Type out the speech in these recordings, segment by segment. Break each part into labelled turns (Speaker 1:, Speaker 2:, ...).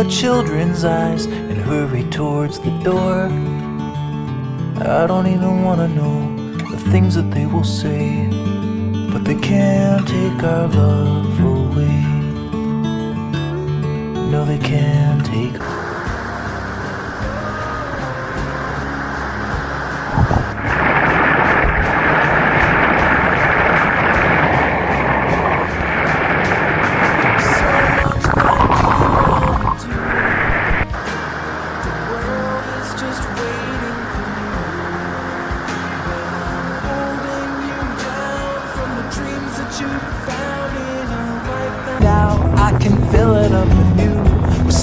Speaker 1: our children's eyes and hurry towards the door. I don't even wanna know the things that they will say, but they can't take our love away. No, they can't take.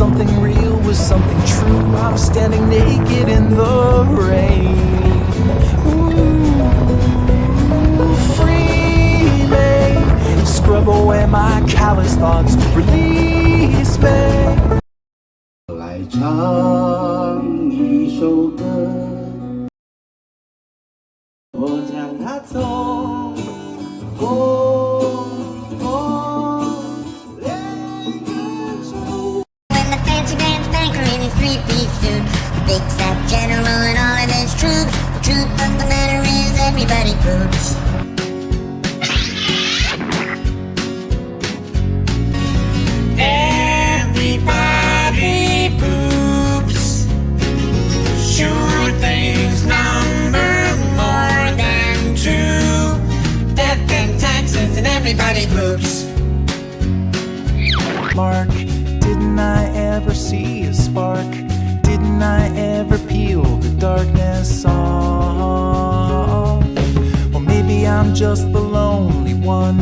Speaker 1: Something real with something true. I'm standing naked in the rain. Ooh, free me, scrub away my callous thoughts, release me.
Speaker 2: 来唱一首歌，我将它从风连歌唱。
Speaker 3: When the fancy pants banker in his three-piece suit, the big fat general and all of his troops. The truth of the matter is everybody poops. Everybody poops. Sure things number more than two. Death and taxes and everybody poops.
Speaker 1: Mark, didn't I ever see a spark? Didn't I ever peel the darkness off? Well, maybe I'm just the lonely one.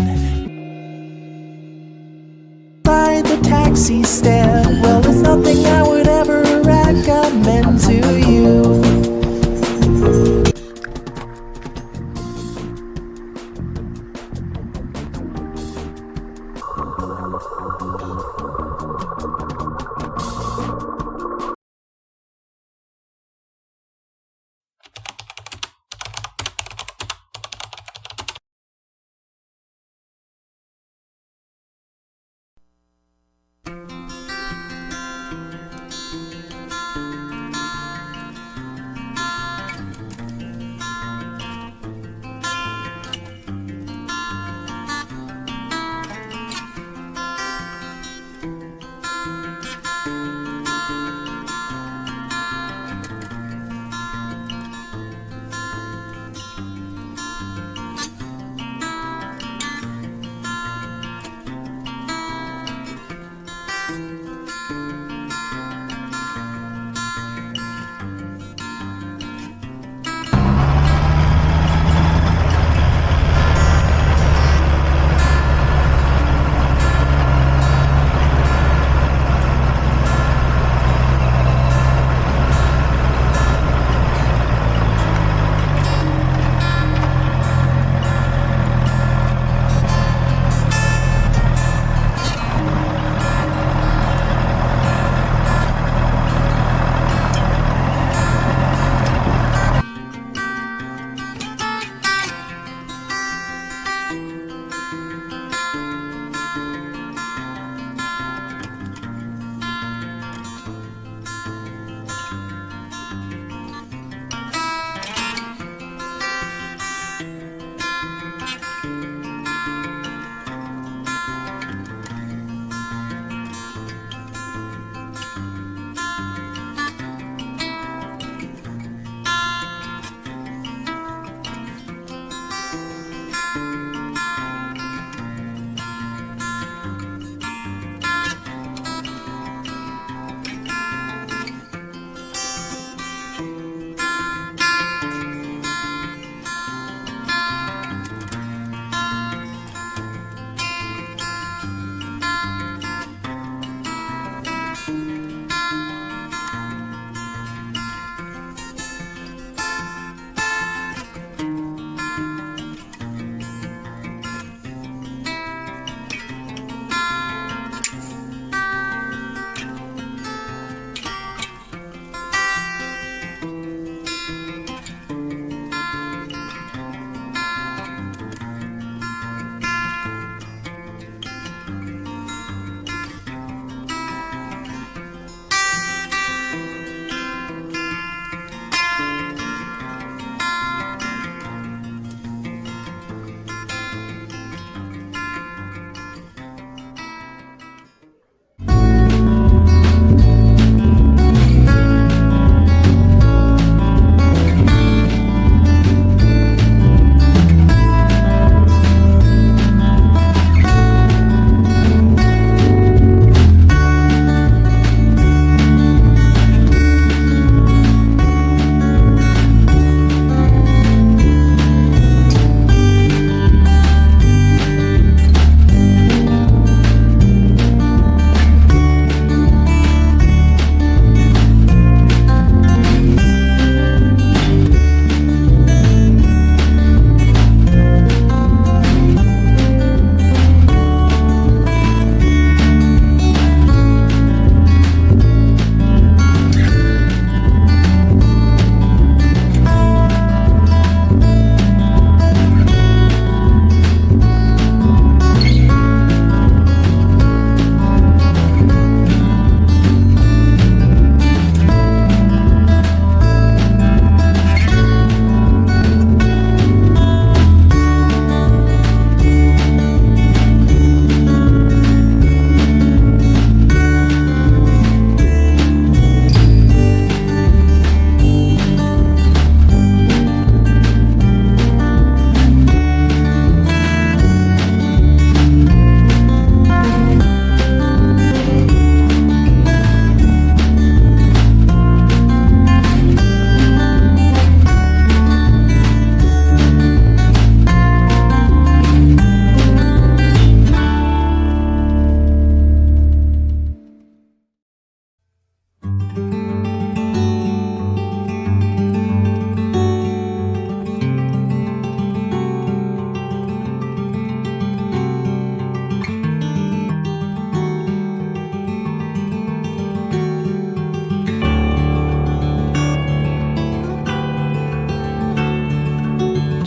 Speaker 1: By the taxi stand, well, it's nothing I would ever recommend to you.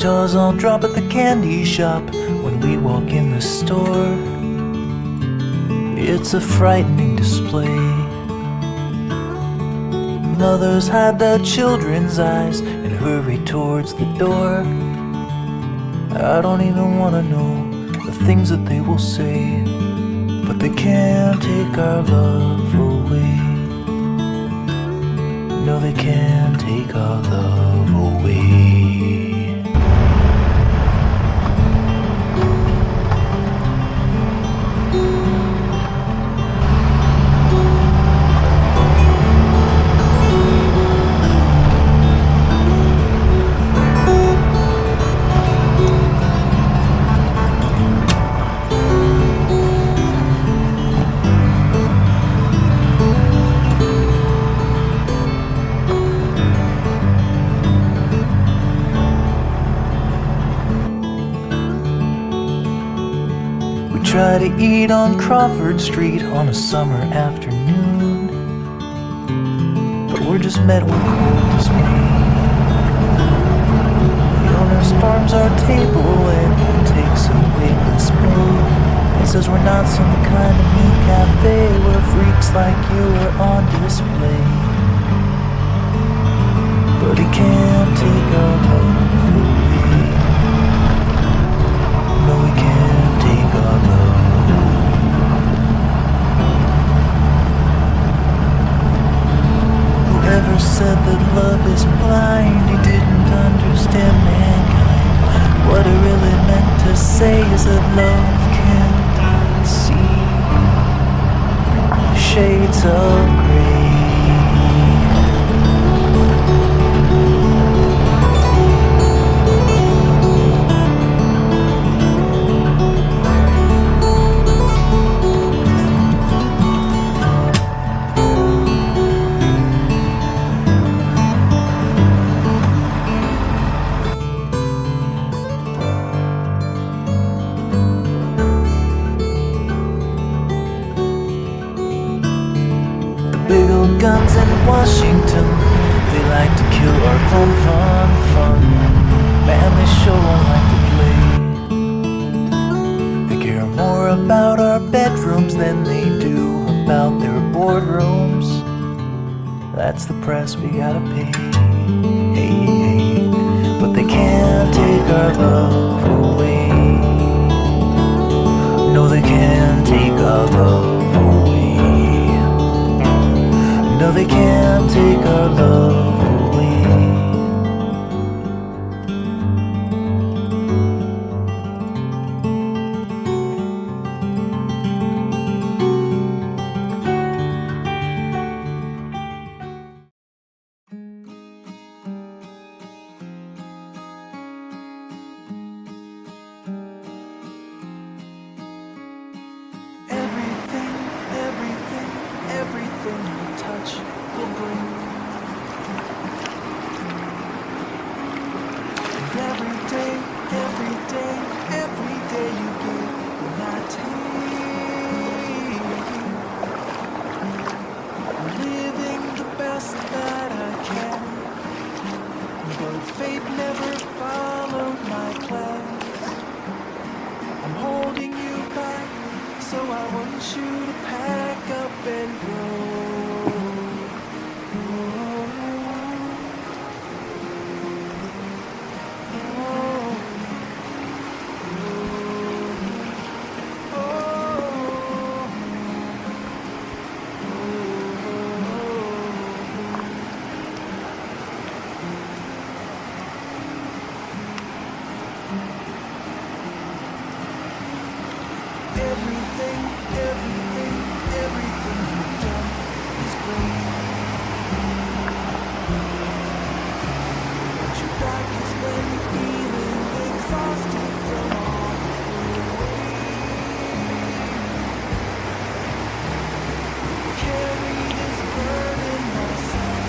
Speaker 1: jaws all drop at the candy shop when we walk in the store. It's a frightening display. Mothers hide their children's eyes and hurry towards the door. I don't even want to know the things that they will say, but they can't take our love away. No, they can't take our love away. Try to eat on Crawford Street on a summer afternoon, but we're just met with cold dismay. The owner storms our table and takes a wooden spoon and says we're not some kind of new cafe where freaks like you are on display. But he can't take our love away. No, he can't take our love. Whoever said that love is blind, he didn't understand mankind. What it really meant to say is that love can't see shades of gray. Guns in Washington, they like to kill our fun. Man, they sure don't like to play. They care more about our bedrooms than they do about their boardrooms. That's the price we gotta pay. Hey, but they can't take our love away. No, they can't take our love away. No, they can't take our love away. Everything you touch will break. And every day you give when I take. I'm living the best that I can, but fate never followed my plans. I'm holding you back, so I want you to pack up and go. Everything you've done is great. But your back has been feeling exhausted from all the weight. Carry this burden myself.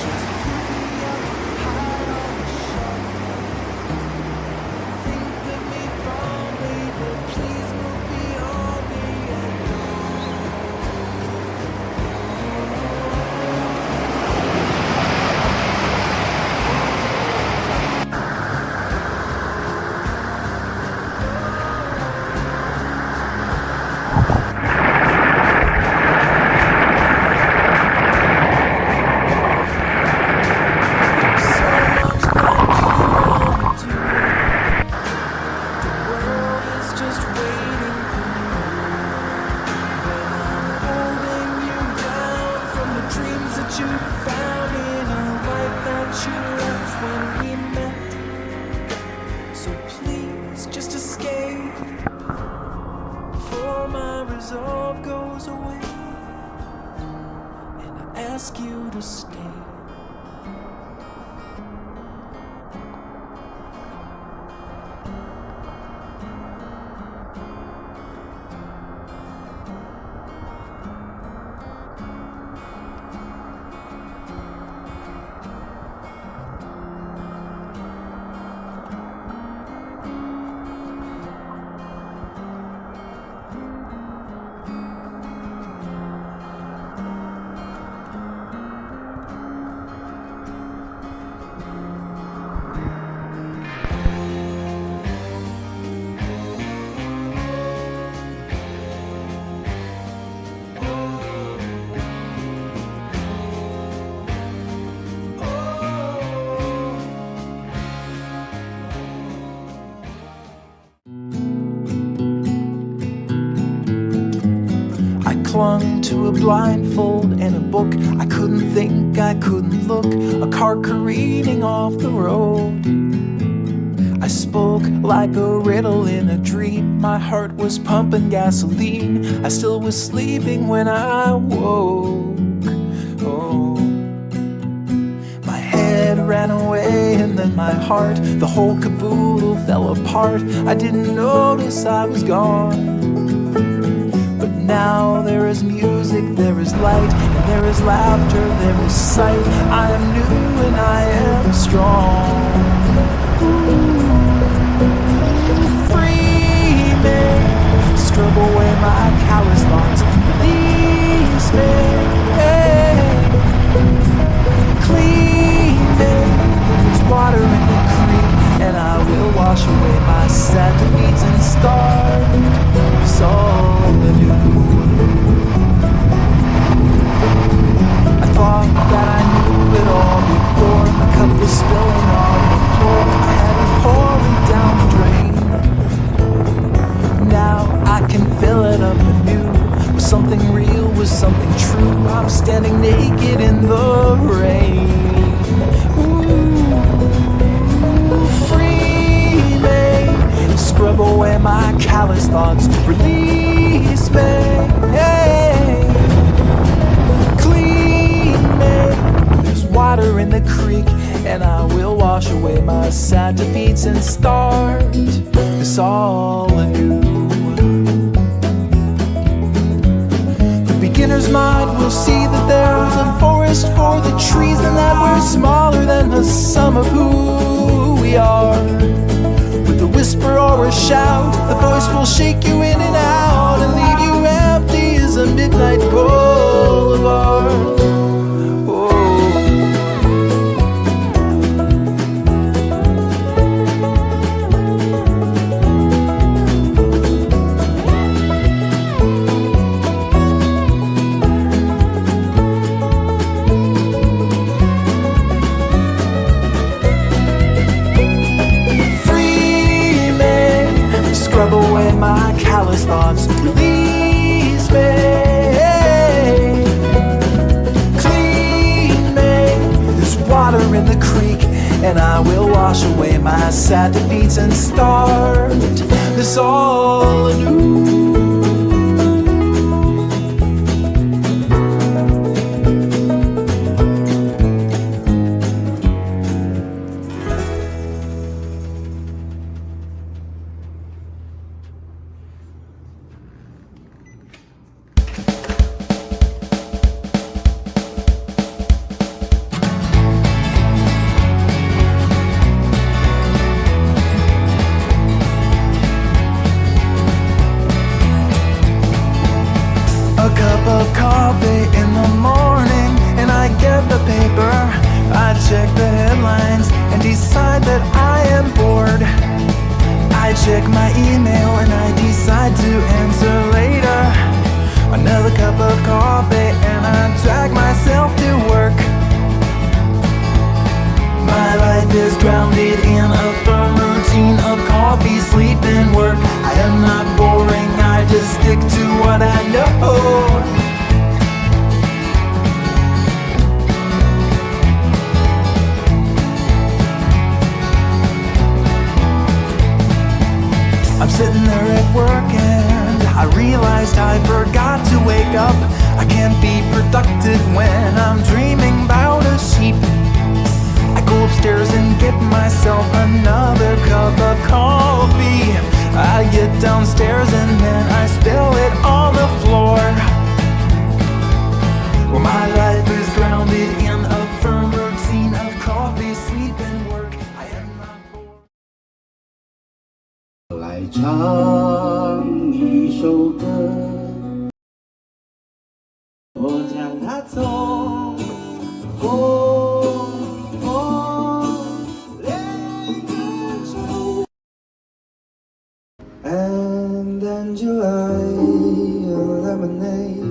Speaker 1: Just put me up high on the shelf. Think of me fondly, but please So please just escape before my resolve goes away, and I ask you to stay. Clung to a blindfold and a book. I couldn't think, I couldn't look. A car careening off the road. I spoke like a riddle in a dream. My heart was pumping gasoline. I still was sleeping when I woke. Oh, my head ran away and then my heart, the whole caboodle fell apart. I didn't notice I was gone. Now there is music, there is light, and there is laughter, there is sight. I am new and I am strong. Free me, scrub away my callous thoughts. Release me, clean me. There's water in the creek, and I will wash away my sad defeats and start this all anew. I thought that I knew it all before. My cup was spilling on the floor. I had it pouring down the drain. Now I can fill it up anew with something real, with something true. I'm standing naked in the rain. Ooh, free me, scrub away my callous thoughts. Release me, clean me. There's water in the creek, and I will wash away my sad defeats and start this all anew. The beginner's mind will see that there's a forest for the trees, and that we're smaller than the sum of who we are. With a whisper or a shout, the voice will shake you in and out and leave you empty as a midnight boulevard. Thoughts, release me, clean me. There's water in the creek, and I will wash away my sad defeats and start this all anew. A cup of coffee in the morning, and I get the paper. I check the headlines and decide that I am bored. I check my email and I decide to answer later. Another cup of coffee and I drag myself to work. My life is grounded in a firm routine of coffee, sleep, and work. I am not boring, I just stick to what I know. sitting there at work and I realized I forgot to wake up. I can't be productive when I'm dreaming about a sheep. I go upstairs and get myself another cup of coffee. I get downstairs and then I spill it on the floor. Well, my life is grounded in a firm routine of coffee, sleep and work. I am not bored.
Speaker 2: 来唱一首歌，我将它从风恋中 And then July lemonade.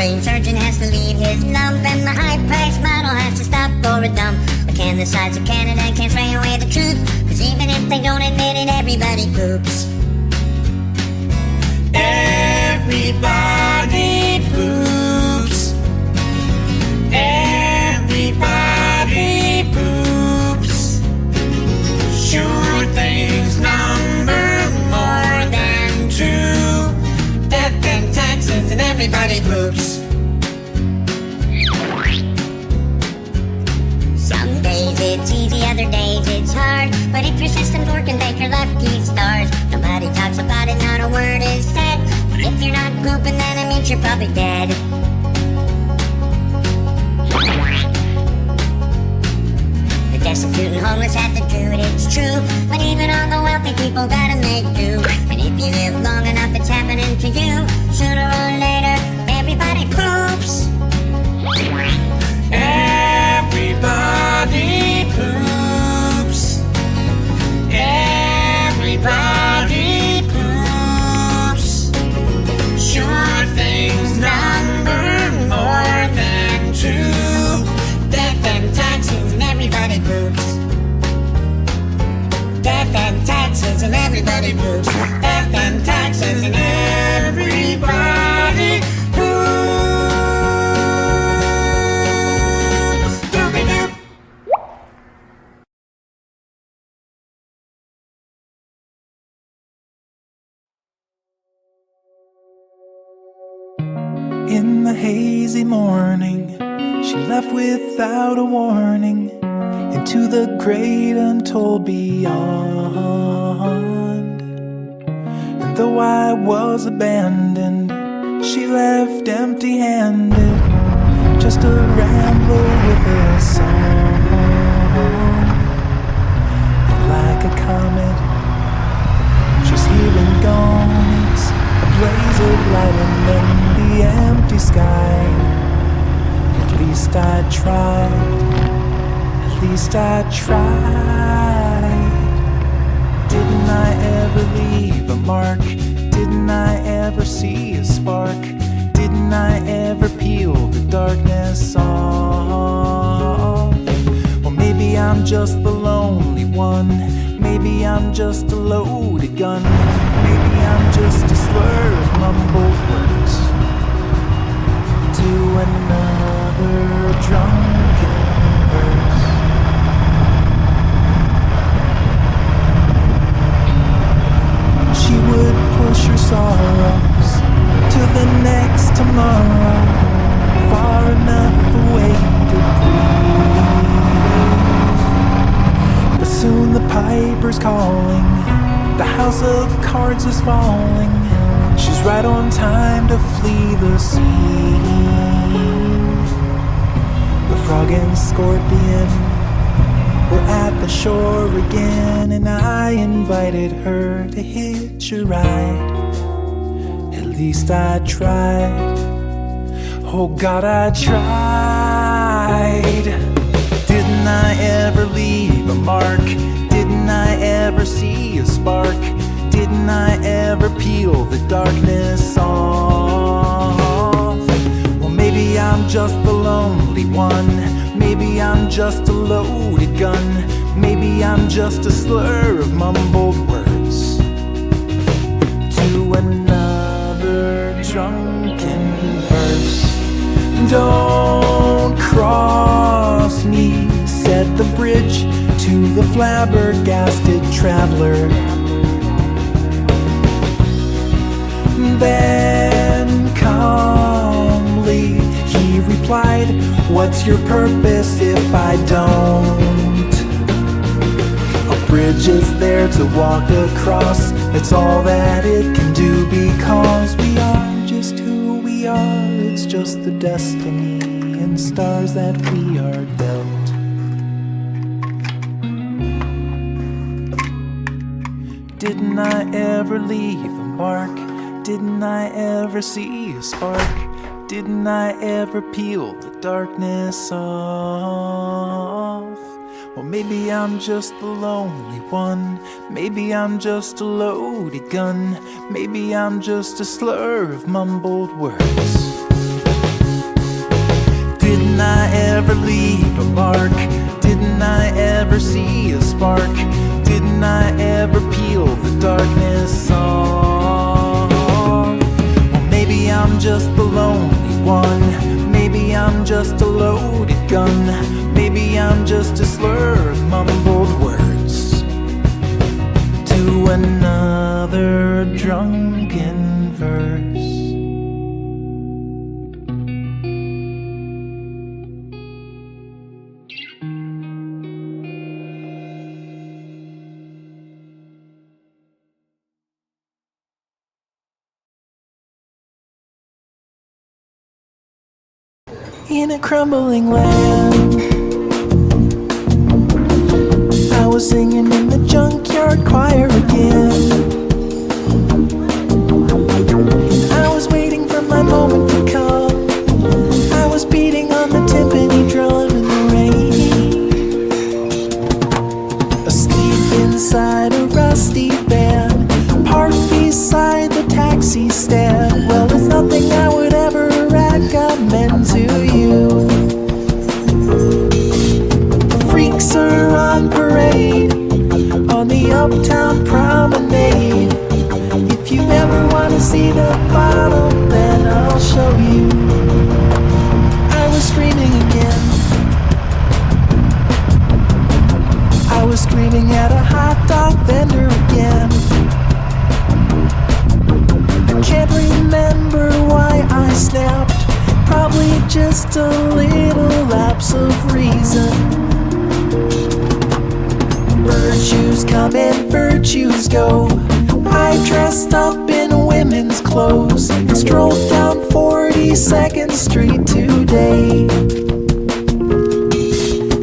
Speaker 3: brain surgeon has to leave his lump, and the high-priced model has to stop for a dump. But can the sides of Canada can't spray away the truth, 'cause even if they don't admit it, everybody poops. Everybody poops. Everybody poops. Sure things number more than two. Death and taxes and everybody poops. Some days it's easier other days it's hard, but if your system's working, thank your lucky stars. Nobody talks about it, not a word is said. If you're not pooping, then it means you're probably dead. The destitute and homeless have to do it, it's true, but even all the wealthy people gotta make do. And if you live long enough, it's happening to you. Sooner or later, everybody poops. Everybody poops. Everybody poops. Sure things number more than two. Death and taxes and everybody poops. Death and taxes and everybody poops. Death and taxes and everybody poops. Doobie-doo.
Speaker 1: In the hazy morning, she left without a warning into the great untold beyond. And though I was abandoned, she left empty-handed, just a rambler with a song. And like a comet, she's here and gone. It's a blaze of light and then the empty sky. At least I tried. At least I tried. Didn't I ever leave a mark? Didn't I ever see a spark? Didn't I ever peel the darkness off? Well, maybe I'm just the lonely one. Maybe I'm just a loaded gun. Maybe I'm just a slur of mumbled words to another drunken verse. She would push her sorrows to the next tomorrow, far enough away to breathe. But soon the piper's calling, the house of cards is falling. She's right on time to flee the scene. The frog and scorpion were at the shore again, and I invited her to hitch a ride. At least I tried. Oh God, I tried. Didn't I ever leave a mark? Didn't I ever see a spark? Didn't I ever peel the darkness off? Well, maybe I'm just the lonely one. Maybe I'm just a loaded gun. Maybe I'm just a slur of mumbled words to another drunken verse. Don't cross me, said the bridge to the flabbergasted traveler. Then calmly he replied, what's your purpose if I don't? A bridge is there to walk across. It's all that it can do because we are just who we are. It's just the destiny and stars that we are dealt. Didn't I ever leave a mark? Didn't I ever see a spark? Didn't I ever peel the darkness off? Well, maybe I'm just the lonely one. Maybe I'm just a loaded gun. Maybe I'm just a slur of mumbled words. Didn't I ever leave a mark? Didn't I ever see a spark? Didn't I ever peel the darkness off? Well, maybe I'm just the lonely one. Maybe I'm just a loaded gun. Maybe I'm just a slur of mumbled words to another drunken verse. in a crumbling land. I was singing in the junkyard choir again. I was waiting for my moment to come. I was beating on the timpani drum in the rain. Asleep inside a rusty van, parked beside the taxi stand. Well, there's nothing I would ever recommend to you. Freaks are on parade on the uptown promenade. If you ever want to see the bottom, then I'll show you. I was screaming again. I was screaming at a hot dog vendor again. I can't remember why I snapped. Probably just a little lapse of reason. Virtues come and virtues go. I dressed up in women's clothes and strolled down 42nd Street today.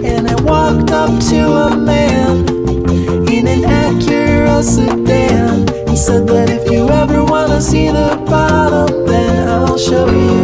Speaker 1: And I walked up to a man in an Acura sedan. He said that if you ever want to see the bottom, then I'll show you.